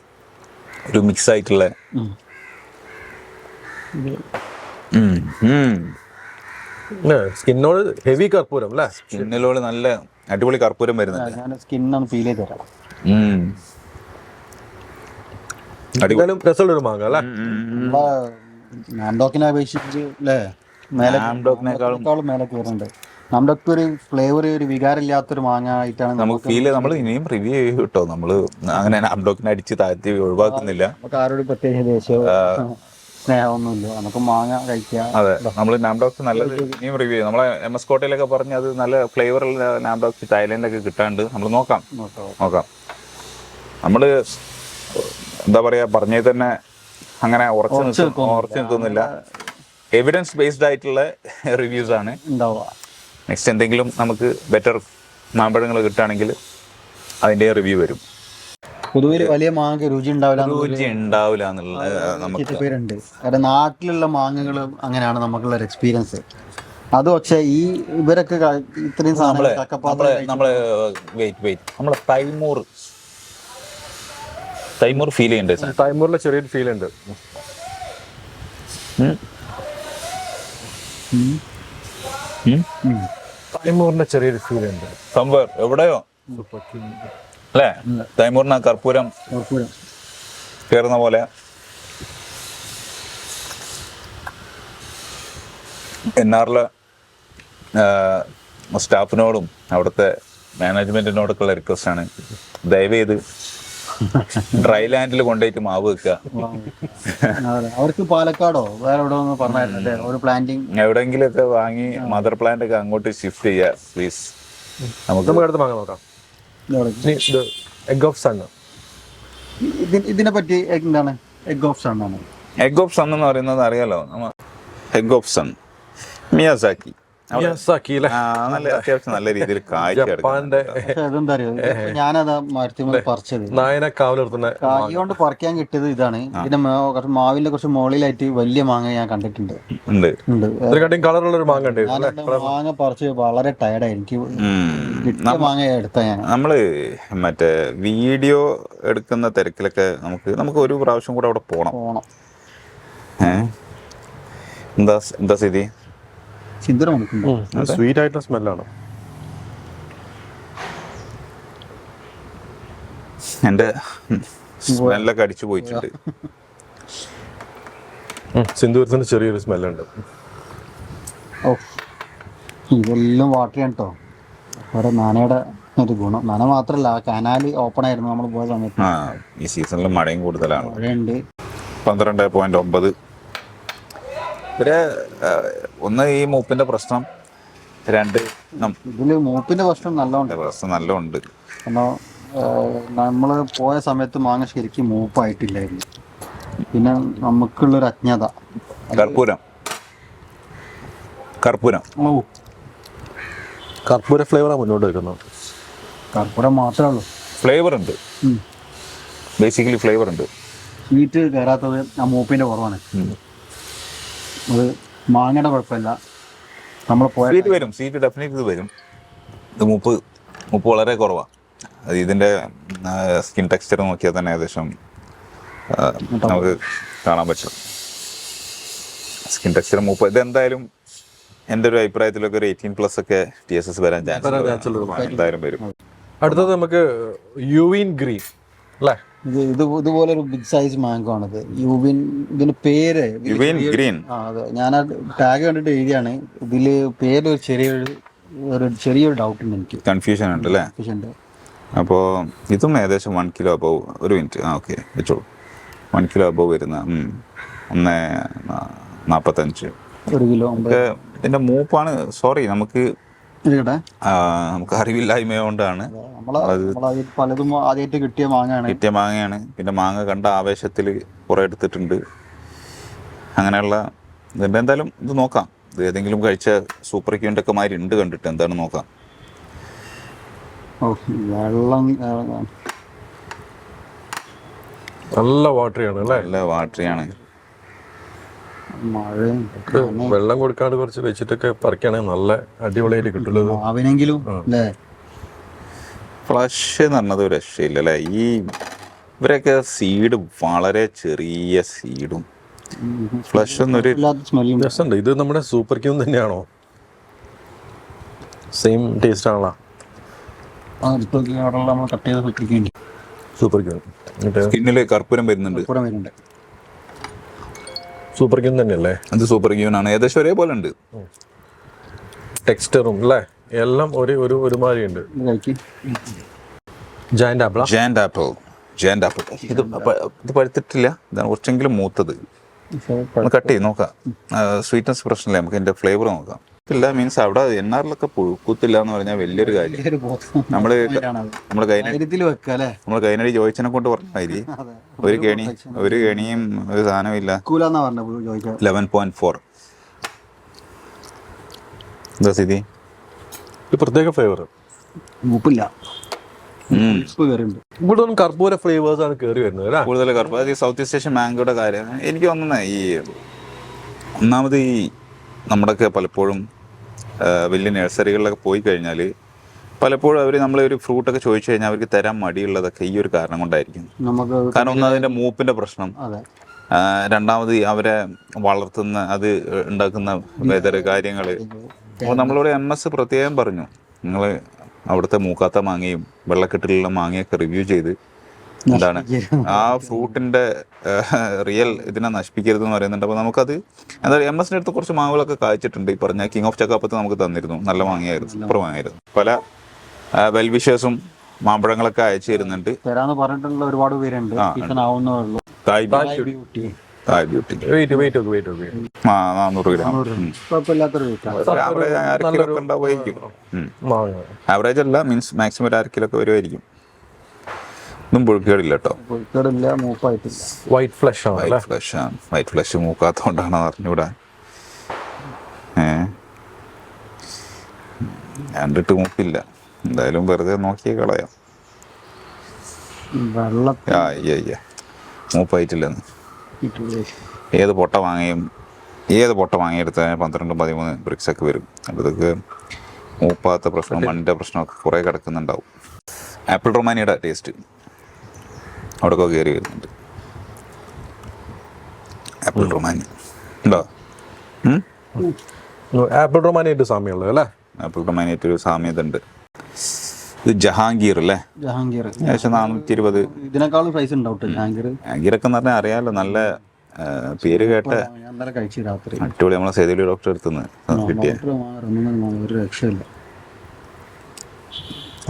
ഒരു മിക്സ് ആയിട്ടുള്ള സ്കിന്നോട് ഹെവി കർപ്പൂരം അല്ലേ? സ്കിന്നിലോട് നല്ല അടിപൊളി കർപ്പൂരം വരുന്നുണ്ട്. ഞാൻ സ്കിന്നൊന്ന് ഫീൽ ചെയ്ത് തരാം. എന്തായാലും രസമുള്ള ഒരു മാങ്ങ അല്ലേ? നാംഡോക്കിനെ അപേക്ഷിച്ച് അല്ലേ നാംഡോക്കിനേക്കാളും മേലെ കയറുന്നുണ്ട്. നാംഡോക്ക് ഒരു ഫ്ലേവർ, ഒരു വികാരമില്ലാത്തൊരു മാങ്ങ ആയിട്ടാണ് നമുക്ക് ഫീൽ. നമ്മൾ ഇനിയും റിവ്യൂ ചെയ്യും കേട്ടോ. നമ്മള് അങ്ങനെ നാംഡോക്കിനെ അടിച്ച് താഴ്ത്തി ഒഴിവാക്കുന്നില്ല. നമുക്ക് ആരോടും പ്രത്യേകിച്ച് ദേഷ്യമോ സ്നേഹമൊന്നുമില്ല. നമുക്ക് മാങ്ങ കഴിക്കാം. അതെ, നമ്മൾ നാംഡോക്സ് നല്ലത് ഇനിയും റിവ്യൂ ചെയ്യും. നമ്മളെ MS കോട്ടയിലൊക്കെ പറഞ്ഞ് അത് നല്ല ഫ്ലേവറുള്ള നാംഡോക്സ് തായ്ലൻഡിലൊക്കെ കിട്ടാണ്ട് നമ്മൾ നോക്കാം. നമ്മള് എന്താ പറയാ പറഞ്ഞത് തന്നെ അങ്ങനെ ഉറച്ചു നിൽക്കുന്നില്ല. എവിഡൻസ് ബേസ്ഡ് ആയിട്ടുള്ള റിവ്യൂസ് ആണ് ഉണ്ടാവുക. നെക്സ്റ്റ് എന്തെങ്കിലും നമുക്ക് ബെറ്റർ മാമ്പഴങ്ങൾ കിട്ടുകയാണെങ്കിൽ അതിന്റെ റിവ്യൂ വരും. പൊതുവെ വലിയ മാങ്ങ രുചി ഉണ്ടാവില്ല എന്നുള്ളത് നമുക്ക് പേരുണ്ട്. കാരണം നാട്ടിലുള്ള മാങ്ങകൾ അങ്ങനെയാണ് നമുക്കുള്ള ഒരു എക്സ്പീരിയൻസ്. അത് പക്ഷേ ഈ ഇവരൊക്കെ ഇത്രയും നമ്മള് നമ്മളെ തൈമൂർ ഫീൽ ചെയ്യണ്ടേ? തൈമൂറിലെ ചെറിയൊരു ഫീൽ ഉണ്ട്. തൈമൂറിന്റെ ചെറിയൊരു ഫീൽ ഉണ്ട് സംഭവം എവിടെയോ അല്ലേ? തൈമൂറിന് കർപ്പൂരം കയറുന്ന പോലെ എന്നാറിലെ സ്റ്റാഫിനോടും അവിടുത്തെ മാനേജ്മെന്റിനോടൊക്കെയുള്ള റിക്വസ്റ്റ് ആണ്, ദയവേത് ഡ്രൈ ലാൻഡിൽ കൊണ്ടുപോയിട്ട് മാവ് വെക്കുക. അവർക്ക് പാലക്കാടോ വേറെ എവിടെ പറഞ്ഞായിരുന്നല്ലേ ഒരു പ്ലാന്റിങ് എവിടെയെങ്കിലും ഒക്കെ വാങ്ങി മദർ പ്ലാന്റ് ഒക്കെ അങ്ങോട്ട് ഷിഫ്റ്റ് ചെയ്യുക പ്ലീസ്. നമുക്ക് അടുത്ത് വാങ്ങാൻ നോക്കാം. Egg of sun. ഇതിനെ പറ്റി എന്താണ് എഗ് ഓഫ് സൺ ആണ്? എഗ് ഓഫ് സൺ എന്ന് പറയുന്നത് അറിയാലോ, എഗ് ഓഫ് സൺ മിയാസാക്കി നല്ല അത്യാവശ്യം നല്ല രീതിയിൽ അതെന്താ അറിയോ, ഞാനത് മരത്തിൽ പറിച്ചത് കൈകൊണ്ട് പറിക്കാൻ കിട്ടിയത് ഇതാണ്. ഇതിന്റെ മാവിന്റെ കുറച്ച് മുകളിലായിട്ട് വലിയ മാങ്ങ ഞാൻ കണ്ടിട്ടുണ്ട്. മാങ്ങ പറിച്ച് വളരെ ടയർഡായി. എനിക്ക് കിട്ടിയ മാങ്ങ എടുത്ത ഞാൻ. നമ്മള് മറ്റേ വീഡിയോ എടുക്കുന്ന തിരക്കിലൊക്കെ നമുക്ക് ഒരു പ്രാവശ്യം കൂടെ അവിടെ പോണം. എന്താ സ്ഥിതി? സ്വീറ്റ് ആയിട്ടുള്ള സ്മെല്ലാണ്. എന്റെ സ്മെല്ലൊക്കെ അടിച്ചു പോയിട്ടുണ്ട്. സിന്ദൂരത്തിന്റെ ചെറിയൊരു സ്മെല്ലുണ്ട്. ഇതെല്ലാം വാട്ടറിയാണ് കേട്ടോ. ഓരോ നാനയുടെ ഒരു ഗുണം. നന മാത്രല്ല, കനാല് ഓപ്പൺ ആയിരുന്നു നമ്മൾ പോയ സമയത്ത്. ഈ സീസണിൽ മഴയും കൂടുതലാണ്. മഴയുണ്ട്. 12.9. ഇവരെ ഒന്ന് ഈ മൂപ്പിന്റെ പ്രശ്നം, രണ്ട് ഇതില് മൂപ്പിന്റെ പ്രശ്നം നല്ലോണ്ട്. കാരണം നമ്മള് പോയ സമയത്ത് മാങ്ങ ശരിക്കും മൂപ്പായിട്ടില്ലായിരുന്നു. പിന്നെ നമുക്കുള്ളൊരു അജ്ഞത കർപ്പൂര ഫ്ലേവറാണ് മുന്നോട്ട് വെക്കുന്നത്. കർപ്പൂരം മാത്രമേ ഉള്ളൂ. ഫ്ലേവർ ഉണ്ട്, ബേസിക്കലി ഫ്ലേവർ ഉണ്ട്. സ്വീറ്റ് കയറാത്തത് ആ മൂപ്പിന്റെ കുറവാണ്. അത് മാങ്ങയുടെ കുഴപ്പമില്ല. നമ്മൾ സ്വീറ്റ് വരും, സ്വീറ്റ് ഡെഫിനറ്റ്ലി വരും. ഇത് മൂപ്പ് വളരെ കുറവാണ്. അത് ഇതിൻ്റെ സ്കിൻ ടെക്സ്ചർ നോക്കിയാൽ തന്നെ ഏകദേശം നമുക്ക് കാണാൻ പറ്റും. സ്കിൻ ടെക്സ്ചർ മൂപ്പ് ഇതെന്തായാലും എൻ്റെ ഒരു അഭിപ്രായത്തിലൊക്കെ ഒരു 18+ ഒക്കെ TSS വരാൻ ചാൻസ് എന്തായാലും വരും. അടുത്തത് നമുക്ക് യുവിൻ ഗ്രീൻ അല്ലേ? ഇതുപോലെ ഒരു ബിഗ് സൈസ് മാംഗോ ആണിത്. യുവിൻ, ഇതിന്റെ പേര് യുവിൻ ഗ്രീൻ. അതെ, ഞാൻ ആ ടാഗ് കണ്ടിട്ട് എഴുതിയാണ്. ഇതില് പേര് ചെറിയൊരു ഡൗട്ട് ഉണ്ട് എനിക്ക്, കൺഫ്യൂഷൻ ഉണ്ട് അല്ലേ? അപ്പോൾ ഇതും ഏകദേശം 1 കിലോ അബവ്. ഒരു മിനിറ്റ്, ഓക്കെ വെച്ചോളൂ. 1 കിലോ അബവ് വരുന്ന 1.45. 1 കിലോ. ഇതിന്റെ മൂപ്പാണ്. സോറി, നമുക്ക് അറിവില്ലായ്മ കൊണ്ടാണ്. പലതും ആദ്യമായിട്ട് കിട്ടിയ മാങ്ങയാണ്. പിന്നെ മാങ്ങ കണ്ട ആവേശത്തിൽ കുറെ എടുത്തിട്ടുണ്ട്. അങ്ങനെയുള്ള ഇതിന്റെ എന്തായാലും ഇത് നോക്കാം. ഇത് ഏതെങ്കിലും കഴിച്ച സൂപ്പർ ക്യൂൻ്റെ ഒക്കെ മാതിരി ഉണ്ട് കണ്ടിട്ട്. എന്താണ് നോക്കാം. നല്ല വാട്ടറിയാണ് അല്ലേ? നല്ല വാട്ടറിയാണ്. വെള്ളം കൊടുക്കാണ്ട് കുറച്ച് വെച്ചിട്ടൊക്കെ പറിക്കുകയാണെങ്കിൽ നല്ല അടിപൊളിയായിട്ട് കിട്ടുള്ളൂ. ഫ്ലഷ് എന്ന് പറഞ്ഞത് ഒരു രക്ഷയില്ല അല്ലേ? ഈ ഇവരൊക്കെ സീഡ് വളരെ ചെറിയ സീഡും ഫ്ലഷ് ഒന്നൊരു രസമുണ്ട്. ഇത് നമ്മുടെ സൂപ്പർ ക്യൂൺ തന്നെയാണോ? സെയിം ടേസ്റ്റ് ആണല്ലോ സൂപ്പർ ക്യൂൺ. സ്കിന്നില് കർപ്പൂരം വരുന്നുണ്ട്. സൂപ്പർ ക്യൂൺ തന്നെയല്ലേ? അത് സൂപ്പർ ക്യൂൺ ആണ്. ഏകദേശം ഒരേപോലെ ഉണ്ട് ടെക്സ്ചറും അല്ലേ? എല്ലാം ഒരുമാതിരി ഉണ്ട്. Giant apple. ഇത് പഴുത്തിട്ടില്ല. ഇതാണ് കുറച്ചെങ്കിലും മൂത്തത്. കട്ട് ചെയ്ത് നോക്കാം. സ്വീറ്റ്നസ് പ്രശ്നമില്ല. നമുക്ക് ഇതിന്റെ ഫ്ലേവർ നോക്കാം. ഇല്ല മീൻസ് അവിടെ എണ്ണാറിലൊക്കെ പുഴുക്കുത്തില്ല എന്ന് പറഞ്ഞാൽ വലിയൊരു കാര്യം. നമ്മള് കൈനടി ജോയിച്ചനെ കൊണ്ട് പറഞ്ഞാൽ ഒരു കെണിയും ഒരു സാധനമില്ല. 11.4. എന്താ സ്ഥിതി? പ്രത്യേക ഫ്ലേവർ. കൂടുതലും കർപ്പൂര ഫ്ലേവേഴ്സ് ആണ് കയറി വരുന്നത്. കൂടുതൽ കർപ്പൂര. സൗത്ത് ഈസ്റ്റ് ഏഷ്യൻ മാംഗോയുടെ കാര്യം എനിക്ക് തോന്നുന്നത് ഒന്നാമത് നമ്മുടെയൊക്കെ പലപ്പോഴും വലിയ നഴ്സറികളിലൊക്കെ പോയി കഴിഞ്ഞാൽ പലപ്പോഴും അവർ നമ്മളൊരു ഫ്രൂട്ടൊക്കെ ചോദിച്ചു കഴിഞ്ഞാൽ അവർക്ക് തരാൻ മടിയുള്ളതൊക്കെ ഈ ഒരു കാരണം കൊണ്ടായിരിക്കും. കാരണം ഒന്ന് അതിൻ്റെ മൂപ്പിൻ്റെ പ്രശ്നം, രണ്ടാമത് അവരെ വളർത്തുന്ന അത് ഉണ്ടാക്കുന്ന വെതർ കാര്യങ്ങൾ. അപ്പോൾ നമ്മളോട് MS പ്രത്യേകം പറഞ്ഞു, നിങ്ങൾ അവിടുത്തെ മൂക്കാത്ത മാങ്ങയും വെള്ളക്കെട്ടിലുള്ള മാങ്ങയൊക്കെ റിവ്യൂ ചെയ്ത് എന്താണ് ആ ഫ്രൂട്ടിൻ്റെ റിയൽ ഇതിനെ നശിപ്പിക്കരുതെന്ന് പറയുന്നുണ്ട്. അപ്പോൾ നമുക്കത് എന്താ പറയുക, MS അടുത്ത് കുറച്ച് മാങ്ങകളൊക്കെ കായ്ച്ചിട്ടുണ്ട്. ഈ പറഞ്ഞ കിങ് ഓഫ് ചക്കാപ്പത്ത് നമുക്ക് തന്നിരുന്നു. നല്ല മാങ്ങയായിരുന്നു, സൂപ്പർ മാങ്ങയായിരുന്നു. പല വെൽവിഷേഴ്സും മാമ്പഴങ്ങളൊക്കെ അയച്ചു തരുന്നുണ്ട്. ഒരുപാട് പേരുണ്ട്. തായ് ബ്യൂട്ടി 400 ഗ്രാം ആവറേജ് അല്ല, മീൻസ് മാക്സിമം ഒരു 1/2 കിലോ ഒക്കെ വരുമായിരിക്കും. ഇതും പുഴുക്കേടില്ല കേട്ടോ. വൈറ്റ് ഫ്ലഷ് ആണ്. വൈറ്റ് ഫ്ലഷ് മൂക്കാത്തോണ്ടാണ് അറിഞ്ഞൂടാ. കണ്ടിട്ട് മൂപ്പില്ല. എന്തായാലും വെറുതെ നോക്കിയേ കളയാം. മൂപ്പായിട്ടില്ലെന്ന്. ഏത് പൊട്ട വാങ്ങിയെടുത്താൽ 12-13 ബ്രിക്സ് ഒക്കെ വരും. അതൊക്കെ മൂപ്പാത്ത പ്രശ്നം, മണ്ണിൻ്റെ പ്രശ്നമൊക്കെ കുറേ കിടക്കുന്നുണ്ടാവും. ആപ്പിൾ റൊമാനിയുടെ ടേസ്റ്റ് അവിടെയൊക്കെ കയറി വരുന്നുണ്ട്. ആപ്പിൾ റൊമാനി ഉണ്ടോ? ആപ്പിൾ റൊമാനിയായിട്ട് സാമ്യമുള്ളത് അല്ലേ? ആപ്പിൾ റൊമാനിയായിട്ട് ഒരു സാമ്യത ഉണ്ട്. ഇത് ജഹാംഗീർ അല്ലേ? ഏകദേശം 420. ഇതിനേക്കാളും പ്രൈസ് ഉണ്ടാവും ജഹാംഗീറൊക്കെ എന്ന് പറഞ്ഞാൽ അറിയാലോ, നല്ല പേര് കേട്ട അടിപൊളി. നമ്മളെ സേതുലി ഡോക്ടർ അടുത്തുനിന്ന് കിട്ടിയ ഒരു രക്ഷയില്ല.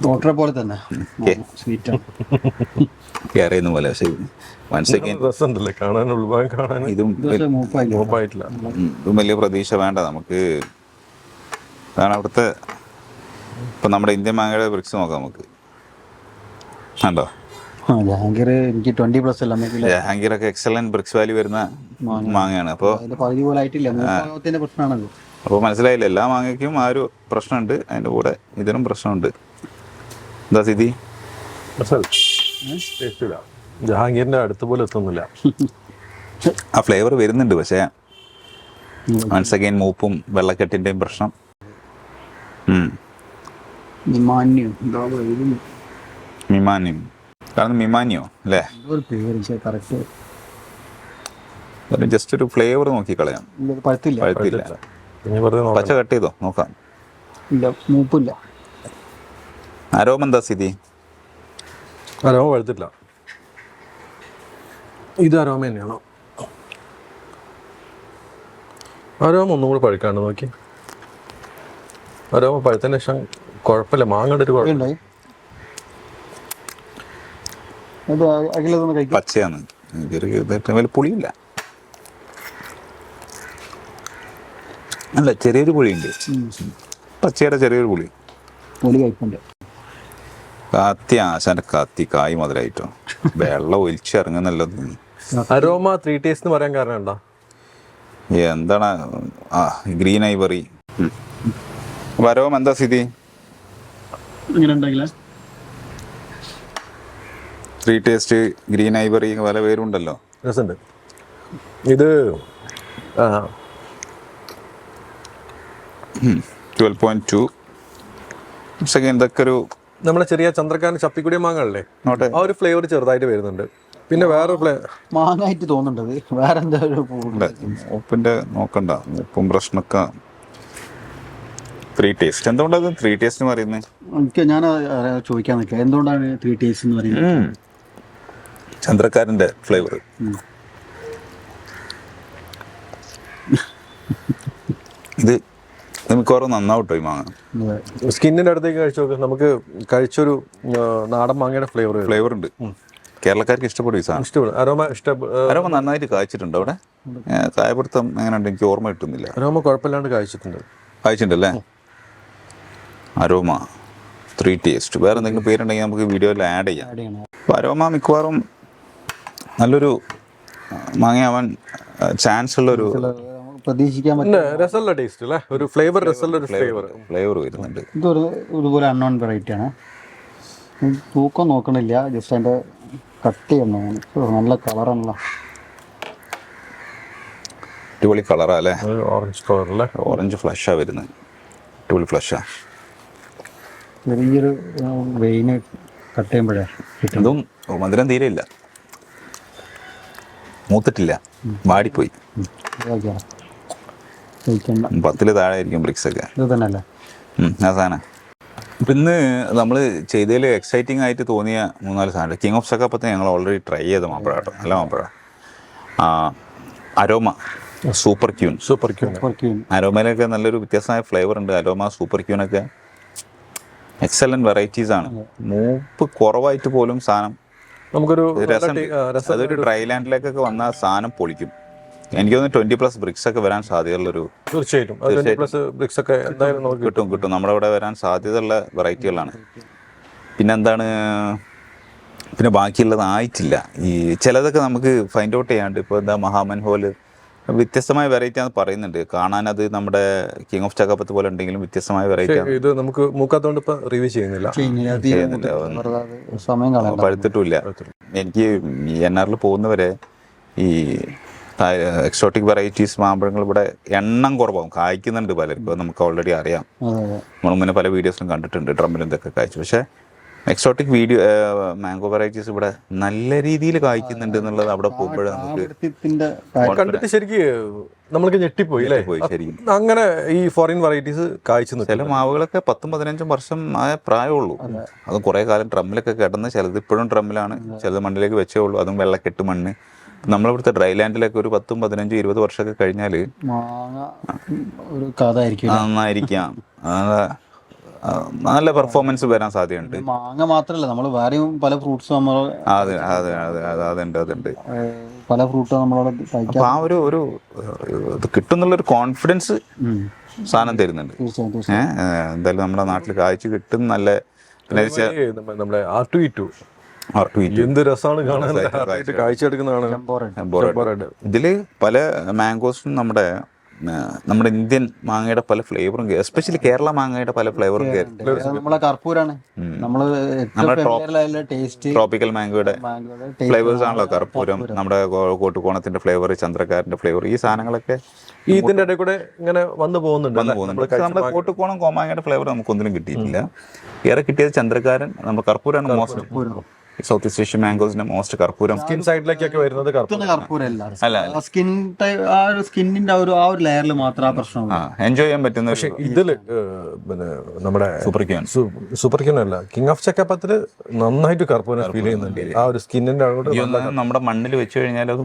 ഡോക്ടറെ പോലെ തന്നെ കയറിയുന്ന പോലെ. പക്ഷേ ഇതും വലിയ പ്രതീക്ഷ വേണ്ട നമുക്ക്. അതാണ് അവിടുത്തെ. ഇപ്പം നമ്മുടെ ഇന്ത്യൻ മാങ്ങയുടെ ബ്രിക്സ് നോക്കാം നമുക്ക്. കണ്ടോ? ജഹാംഗീറൊക്കെ എക്സലന്റ് ബ്രിക്സ് വാല്യൂ വരുന്ന മാങ്ങയാണ്. അപ്പോൾ മനസ്സിലായില്ല, എല്ലാ മാങ്ങയ്ക്കും ആ ഒരു പ്രശ്നമുണ്ട്, അതിൻ്റെ കൂടെ ഇതിനും പ്രശ്നമുണ്ട്. എന്താ സ്ഥിതി? ജഹാംഗീറിന്റെ അടുത്ത് പോലെ എത്തുന്നില്ല. ആ ഫ്ലേവർ വരുന്നുണ്ട്, പക്ഷേ വൺസ് അഗൈൻ മൂപ്പും വെള്ളക്കെട്ടിൻ്റെയും പ്രശ്നം. മിമാന്യം. കാരണം മിമാനിയോ അല്ലേ? ജസ്റ്റ് ഒരു ഫ്ലേവർ നോക്കി കളയാം. പഴുത്തില്ല. പച്ച കട്ട് ചെയ്തോ നോക്കാം. മൂപ്പില്ല. അരോമ എന്താ സ്ഥിതി? അരോമ പഴുത്തിട്ടില്ല. ഇത് അരോമ തന്നെയാണോ? അരോമ ഒന്നും കൂടി പഴുക്കാണ്ട് നോക്കി. അരോമ പഴുത്തതിന് ശേഷം കുഴപ്പമില്ല, മാങ്ങയുടെ ഒരു കുഴപ്പം. ഉണ്ടായി അത് അഖിലതൊന്ന് കഴിക്കും. പച്ചയാണ്, വലിയ പുളിയില്ല. അല്ല, ചെറിയൊരു പുളിയുണ്ട്, പച്ചയുടെ ചെറിയൊരു പുളി. പുളി കഴിക്കുന്നുണ്ട്. കത്തി ആശാന്റെ കത്തി കായ് മുതലായിട്ടോ വെള്ളം ഒലിച്ചിറങ്ങുന്നല്ലത്. അരോമ 3 ടേസ്റ്റ് എന്ന് പറയാൻ കാരണം എന്താ? എന്താണ് ഗ്രീൻ ഐവറി. അരോമ എന്താ സ്ഥിതി? ഇങ്ങനെ ഉണ്ടെങ്കിലേ 3 ടേസ്റ്റ്, ഗ്രീൻ ഐവറി പല പേരുണ്ടല്ലോ. രസമുണ്ട്. ഇത് 12.2 സെക്കൻഡ്. ഇതൊക്കെ ഒരു നമ്മളെ ചെറിയ ചന്ദ്രക്കാരൻ ചപ്പിക്കുടിയ മാങ്ങല്ലേ, ആ ഒരു ഫ്ലേവർ ചെറുതായിട്ട് വരുന്നുണ്ട്. പിന്നെ വേറെ മാങ്ങായിട്ട് തോന്നുന്നുണ്ട്. വേറെ എന്താ ഒരു ഉപ്പിന്റെ നോക്കണ്ട, ഉപ്പും പ്രശ്നമൊക്കെ. 3 ടേസ്റ്റ് എന്തുകൊണ്ടത് 3 ടേസ്റ്റ് എന്ന് പറയുന്നത്? എനിക്ക് ഞാൻ ചോദിക്കാൻ നിൽക്കുക, എന്തുകൊണ്ടാണ് 3 ടേസ്റ്റ് എന്ന് പറയുന്നത്? ചന്ദ്രക്കാരന്റെ ഫ്ലേവർ. ഇത് മിക്കവാറും നന്നാവട്ടോ ഈ മാങ്ങ. സ്കിന്നിന്റെ അടുത്തേക്ക് കഴിച്ചു നോക്ക്. നമുക്ക് കഴിച്ചൊരു നാടൻ മാങ്ങയുടെ ഫ്ലേവർ ഉണ്ട്. കേരളക്കാർക്ക് ഇഷ്ടപ്പെടും ഈ സാധനം. ഇഷ്ടപ്പെടും. അരോമ നന്നായിട്ട് കായ്ച്ചിട്ടുണ്ട്. അവിടെ കായപിടുത്തം എങ്ങനെയുണ്ട് എനിക്ക് ഓർമ്മ കിട്ടുന്നില്ല. അരോമ കുഴപ്പമില്ലാണ്ട് കായ്ച്ചിട്ടുണ്ടല്ലേ? Aroma 3 taste. വേറെ എന്തെങ്കിലും പേരുണ്ടെങ്കിൽ നമുക്ക് വീഡിയോയിൽ ആഡ് ചെയ്യാം. അപ്പോൾ അരോമ മിക്കവാറും നല്ലൊരു മാങ്ങയാവാൻ ചാൻസ് ഉള്ളൊരു പ്രതീക്ഷിക്കാൻ രസമുള്ള ടേസ്റ്റ് അല്ലേ, ഒരു ഫ്ലേവർ, രസമുള്ള ഫ്ലേവർ വരുന്നുണ്ട്. ഇതൊരു ഇതുപോലെ അൺനോൺ വെറൈറ്റി ആണ്. തൂക്കം നോക്കണില്ല, ജസ്റ്റ് അതിൻ്റെ കട്ടി എന്നാണ്. നല്ല കളറാണല്ലോ, അടിപൊളി കളറാ അല്ലേ? ഓറഞ്ച് കളർ അല്ലേ? ഓറഞ്ച് ഫ്ലഷാ വരുന്നത്, അടിപൊളി ഫ്ലഷാ. ചെറിയൊരു വെയിന് കട്ട് ചെയ്യുമ്പോഴേ ഇതും മധുരം തീരെ ഇല്ല, മൂത്തിട്ടില്ല, വാടിപ്പോയി. 10 താഴെ ആയിരിക്കും ബ്രിക്സ് ഒക്കെ. ഇത് തന്നെ അല്ലേ ആ സാധനം. അപ്പം ഇന്ന് നമ്മൾ ചെയ്തതിൽ എക്സൈറ്റിംഗ് ആയിട്ട് തോന്നിയ 3-4 സാധനം. കിങ് ഓഫ് ചക്കാപ്പത്തെ ഞങ്ങൾ ഓൾറെഡി ട്രൈ ചെയ്ത മാമ്പഴ കേട്ടോ, നല്ല മാമ്പഴ. Aroma super queen. അരോമയിലൊക്കെ നല്ലൊരു വ്യത്യസ്തമായ ഫ്ലേവർ ഉണ്ട്. അരോമ സൂപ്പർ ക്യൂണൊക്കെ എക്സലന്റ് വെറൈറ്റീസ് ആണ്. മൂപ്പ് കുറവായിട്ട് പോലും സാധനം നമുക്കൊരു രസം. അതൊരു ഡ്രൈ ലാൻഡിലേക്കൊക്കെ വന്നാൽ സാധനം പൊളിക്കും. എനിക്ക് തോന്നുന്നു 20+ ബ്രിക്സ് ഒക്കെ വരാൻ സാധ്യതയുള്ളൊരു. തീർച്ചയായിട്ടും കിട്ടും. നമ്മുടെ അവിടെ വരാൻ സാധ്യതയുള്ള വെറൈറ്റികളാണ്. പിന്നെന്താണ്, പിന്നെ ബാക്കിയുള്ളത് ആയിട്ടില്ല. ഈ ചിലതൊക്കെ നമുക്ക് ഫൈൻഡ് ഔട്ട് ചെയ്യാണ്ട്. ഇപ്പോൾ എന്താ മഹാമൻഹോല് വ്യത്യസ്തമായ വെറൈറ്റി ആണെന്ന് പറയുന്നുണ്ട്. കാണാൻ അത് നമ്മുടെ കിങ് ഓഫ് ചക്കാപ്പത്ത് പോലെ ഉണ്ടെങ്കിലും വ്യത്യസ്തമായ വെറൈറ്റി ആണ്. ഇത് നമുക്ക് മൂക്കാത്തോണ്ട് ഇപ്പൊ റിവ്യൂ ചെയ്യുന്നില്ല. പഴുത്തിട്ടില്ല. എനിക്ക് NRൽ പോകുന്നവരെ ഈ എക്സോട്ടിക് വെറൈറ്റീസ് മാമ്പഴങ്ങൾ ഇവിടെ എണ്ണം കുറവാകും. കായ്ക്കുന്നുണ്ട് പലർക്കും, നമുക്ക് ഓൾറെഡി അറിയാം. നമ്മൾ മുന്നേ പല വീഡിയോസിലും കണ്ടിട്ടുണ്ട്, ഡ്രമ്മിലും ഇതൊക്കെ കായ്ച്ചു. പക്ഷേ എക്സോട്ടിക് മാംഗോ വെറൈറ്റീസ് ഇവിടെ നല്ല രീതിയിൽ കായ്ക്കുന്നുണ്ട് എന്നുള്ളത് അവിടെ പോകുമ്പോഴേ നമുക്ക് കണ്ടിട്ട് ശരിക്കും നമ്മൾക്ക് ഞെട്ടിപ്പോയി അല്ലേ? ശരിക്കും അങ്ങനെ ഈ ഫോറിൻ വെറൈറ്റീസ് കായ്ച്ചു. ചില മാവുകളൊക്കെ 10-15 വർഷം ആയ പ്രായമുള്ളൂ. അത് കുറേ കാലം ഡ്രമ്മിലൊക്കെ കിടന്ന്, ചിലത് ഇപ്പോഴും ഡ്രമ്മിലാണ്, ചിലത് മണ്ണിലേക്ക് വെച്ചേ ഉള്ളൂ. അതും വെള്ളക്കെട്ട് മണ്ണ്. നമ്മളിവിടുത്തെ ഡ്രൈ ലാൻഡിലൊക്കെ ഒരു 10, 15, 20 വർഷമൊക്കെ കഴിഞ്ഞാൽ നന്നായിരിക്കാം. നല്ല പെർഫോമൻസ് വരാൻ സാധ്യതയുണ്ട്. മാങ്ങ മാത്രമല്ല, നമ്മൾ വേറെയും പല ഫ്രൂട്ട്സും നമ്മൾ അതുണ്ട് പല ഫ്രൂട്ടും നമ്മളവിടെ അപ്പൊ ആ ഒരു ഇത് കിട്ടുന്നുള്ളൊരു കോൺഫിഡൻസ് സാധനം തരുന്നുണ്ട്. എന്തായാലും നമ്മുടെ നാട്ടിൽ കാഴ്ച കിട്ടും. നല്ല നമ്മുടെ എന്ത് രസമാണ് കാണാൻ, കാഴ്ച എടുക്കുന്നതാണ്. ഇതില് പല മാംഗോസും നമ്മുടെ ഇന്ത്യൻ മാങ്ങയുടെ പല ഫ്ലേവറും, എസ്പെഷ്യലി കേരള മാങ്ങയുടെ പല ഫ്ലേവറും ട്രോപ്പിക്കൽ മാംഗോയുടെ ഫ്ലേവേഴ്സ് ആണല്ലോ കർപ്പൂരം, നമ്മുടെ കോട്ടുകോണത്തിന്റെ ഫ്ലേവർ, ചന്ദ്രക്കാരന്റെ ഫ്ലേവർ, ഈ സാധനങ്ങളൊക്കെ ഇതിന്റെ ഇടയിൽ കൂടെ ഇങ്ങനെ വന്നു പോകുന്നുണ്ട്. നമ്മുടെ കോട്ടുകോണം കോമാങ്ങയുടെ ഫ്ലേവർ നമുക്കൊന്നിനും കിട്ടിയിട്ടില്ല. ഏറെ കിട്ടിയത് ചന്ദ്രക്കാരൻ, നമ്മുടെ കർപ്പൂരാണ് മോശം. സൗത്ത് ഈസ്റ്റ് ഏഷ്യൻ മാംഗോസിന്റെ മോസ്റ്റ് കർപ്പൂരം സ്കിൻ സൈഡിലേക്കൊക്കെ വരുന്നത് കർപ്പൂരല്ല അല്ല സ്കിൻ ആ ഒരു സ്കിന്നിന്റെ ആ ഒരു ലെയറിൽ മാത്രം ആ പ്രശ്നമുള്ളൂ. എൻജോയ് ചെയ്യാൻ പറ്റുന്ന ഒരു ഇതില് പിന്നെ നമ്മുടെ സൂപ്പർ ക്യൂൻ അല്ല കിങ് ഓഫ് ചക്കപ്പത്തില് നന്നായിട്ട് കർപ്പൂരം ഫീൽ ചെയ്യുന്നുണ്ട്. ആ ഒരു സ്കിന്നിന്റെ അവിടെ നമ്മുടെ മണ്ണിൽ വെച്ച് കഴിഞ്ഞാൽ അത്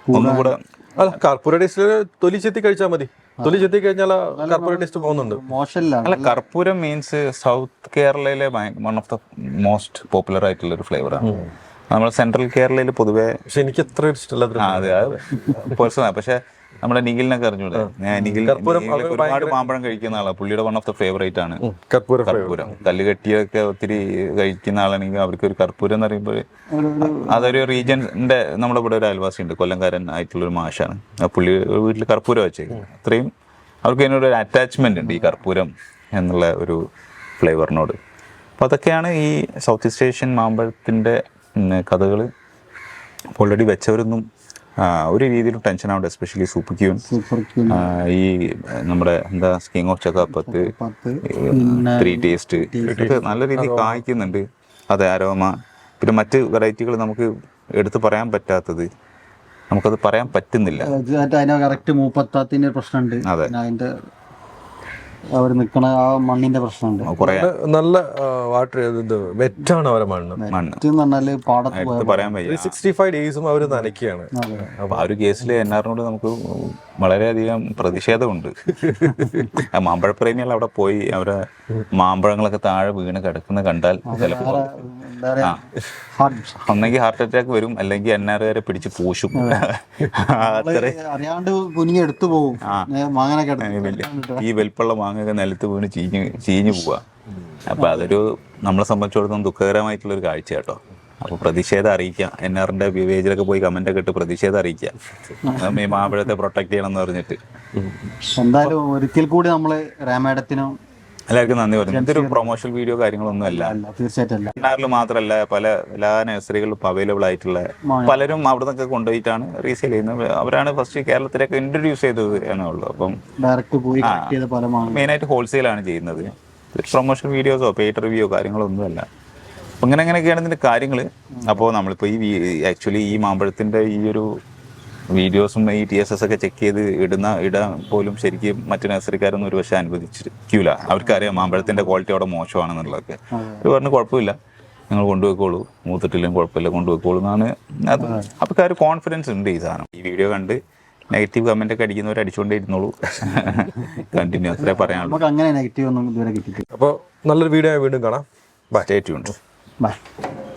ഒന്നുകൂടെ അല്ല കർപ്പൂര ടേസ്റ്റില് തൊലി ചെത്തി കഴിച്ചാൽ മതി. തൊലി ചെത്തി കഴിഞ്ഞാൽ കർപ്പൂര ടേസ്റ്റ് പോകുന്നുണ്ട്. മോശമല്ല. അല്ല കർപ്പൂരം മീൻസ് സൗത്ത് കേരളയിലെ one of the most popular ആയിട്ടുള്ള ഒരു ഫ്ലേവറാണ്. നമ്മൾ സെൻട്രൽ കേരളയിൽ പൊതുവെ പക്ഷെ എനിക്ക് അത്ര ഇഷ്ടമല്ല. അതെ പേഴ്സണൽ. പക്ഷെ നമ്മുടെ നിഖിലിനൊക്കെ അറിഞ്ഞൂടെ, നിഖിൽ ഒരുപാട് മാമ്പഴം കഴിക്കുന്ന ആളാണ്. പുള്ളിയുടെ വൺ ഓഫ് ദ ഫേവറേറ്റ് ആണ് കർപ്പൂരം. കല്ല് കെട്ടിയൊക്കെ ഒത്തിരി കഴിക്കുന്ന ആളാണെങ്കിൽ അവർക്ക് ഒരു കർപ്പൂരം എന്ന് പറയുമ്പോൾ അതൊരു റീജിയന്റെ നമ്മുടെ ഇവിടെ ഒരു അയൽവാസി ഉണ്ട്, കൊല്ലംകാരൻ ആയിട്ടുള്ളൊരു മാഷാണ്. ആ പുള്ളി വീട്ടിൽ കർപ്പൂരം വെച്ചേക്കുന്നത്. അത്രയും അവർക്ക് അതിനോട് ഒരു അറ്റാച്ച്മെന്റ് ഉണ്ട് ഈ കർപ്പൂരം എന്നുള്ള ഒരു ഫ്ലേവറിനോട്. അപ്പോൾ അതൊക്കെയാണ് ഈ സൗത്ത് ഈസ്റ്റ് ഏഷ്യൻ മാമ്പഴത്തിൻ്റെ കഥകൾ. ഓൾറെഡി വെച്ചവരൊന്നും ഒരു രീതിയിലും ടെൻഷൻ ആവണ്ട. എസ്പെഷ്യലി സൂപ്പർ ക്യൂൻ, ഈ നമ്മുടെ എന്താ കിങ് ഓഫ് ചക്കപ്പത്ത്, 3 ടേസ്റ്റ് ഇതൊക്കെ നല്ല രീതിയിൽ കായ്ക്കുന്നുണ്ട്. അതെ അരോമ. പിന്നെ മറ്റ് വെറൈറ്റികൾ നമുക്ക് എടുത്ത് പറയാൻ പറ്റാത്തത് നമുക്കത് പറയാൻ പറ്റുന്നില്ല. കറക്റ്റ് മൂപ്പത്താത്തിന്റെ പ്രശ്നമുണ്ട്. അതിന്റെ അവർ നിൽക്കണ ആ മണ്ണിന്റെ പ്രശ്നമുണ്ട്. നല്ല വാട്ടർ വെറ്റാണ് അവരെ മണ്ണ്. പറഞ്ഞാല് പാടത്ത് പറയാൻ വയ്യ. 65 ഡേയ്സും അവർ നനയ്ക്കുകയാണ്. അപ്പൊ ആ ഒരു കേസിൽ എന്നാറിനോട് നമുക്ക് വളരെയധികം പ്രതിഷേധമുണ്ട്. മാമ്പഴപ്രേമികൾ അവിടെ പോയി അവരെ മാമ്പഴങ്ങളൊക്കെ താഴെ വീണ് കിടക്കുന്ന കണ്ടാൽ ചിലപ്പോ ഒന്നെങ്കിൽ ഹാർട്ട് അറ്റാക്ക് വരും, അല്ലെങ്കിൽ എന്നാറുകാരെ പിടിച്ച് പൂശും. അറിയാണ്ട് കുനിഞ്ഞ് എടുത്തു പോകും. ഈ വെൽപ്പുള്ള മാങ്ങയൊക്കെ നിലത്ത് വീണ് ചീഞ്ഞു പോവുക. അപ്പൊ അതൊരു നമ്മളെ സംബന്ധിച്ചിടത്തോളം ദുഃഖകരമായിട്ടുള്ള ഒരു കാഴ്ച കേട്ടോ. അപ്പൊ പ്രതിഷേധം അറിയിക്കാം. എന്നാറിന്റെ പേജിലൊക്കെ പോയി കമന്റ് ഒക്കെ ഇട്ട് പ്രതിഷേധം അറിയിക്കാം. ഈ മാമ്പഴത്തെ പ്രൊട്ടക്ട് ചെയ്യണം എന്ന് പറഞ്ഞിട്ട്. എന്തായാലും ഒരിക്കൽ കൂടി നമ്മള് രാമേടത്തിനും എല്ലാവർക്കും നന്ദി പറഞ്ഞു. ഇതൊരു പ്രൊമോഷണൽ വീഡിയോ കാര്യങ്ങളൊന്നും അല്ല. തീർച്ചയായിട്ടും എന്നാറിൽ മാത്രമല്ല എല്ലാ നഴ്സറികളിലും അവൈലബിൾ ആയിട്ടുള്ള പലരും അവിടെ നിന്നൊക്കെ കൊണ്ടുപോയിട്ടാണ് റീസെയിൽ ചെയ്യുന്നത്. അവരാണ് ഫസ്റ്റ് കേരളത്തിലേക്ക് ഇൻട്രൊഡ്യൂസ് ചെയ്തത് എന്നുള്ളൂ. അപ്പം ഡയറക്റ്റ് പോയി മെയിനായിട്ട് ഹോൾസെയിലാണ് ചെയ്യുന്നത്. പ്രൊമോഷൻ വീഡിയോസോ പെയ്ഡ് റിവ്യൂ കാര്യങ്ങളൊന്നുമല്ല. അപ്പം അങ്ങനെയൊക്കെയാണ് ഇതിൻ്റെ കാര്യങ്ങൾ. അപ്പോൾ നമ്മളിപ്പോൾ ആക്ച്വലി ഈ മാമ്പഴത്തിൻ്റെ ഈ ഒരു വീഡിയോസും ഈ TSS ഒക്കെ ചെക്ക് ചെയ്ത് ഇടാൻ പോലും ശരിക്കും മറ്റു നഴ്സറിക്കാരൊന്നും ഒരു പക്ഷേ അനുവദിച്ചിരിക്കൂല. അവർക്കറിയാം മാമ്പഴത്തിൻ്റെ ക്വാളിറ്റി അവിടെ മോശമാണെന്നുള്ളതൊക്കെ. അവർ പറഞ്ഞു കുഴപ്പമില്ല, നിങ്ങൾ കൊണ്ടുപോയിക്കോളൂ, മൂത്തിട്ടില്ലെങ്കിൽ കുഴപ്പമില്ല, കൊണ്ടുപോയിക്കോളൂ എന്നാണ്. അത് അവർക്ക് ആ ഒരു കോൺഫിഡൻസ് ഉണ്ട് ഈ സാധനം. ഈ വീഡിയോ കണ്ട് നെഗറ്റീവ് കമന്റ് ഒക്കെ അടിക്കുന്നവർ അടിച്ചുകൊണ്ടേ ഇരുന്നോളൂ. കണ്ടിന്യൂ അത്രേ പറയാനുള്ളൂ. അങ്ങനെ നെഗറ്റീവ് ഒന്നും ഇതുവരെ കിട്ടിയിട്ടില്ല. അപ്പോൾ നല്ലൊരു വീഡിയോ വീണ്ടും കാണാം. Stay tuned. ബൈ.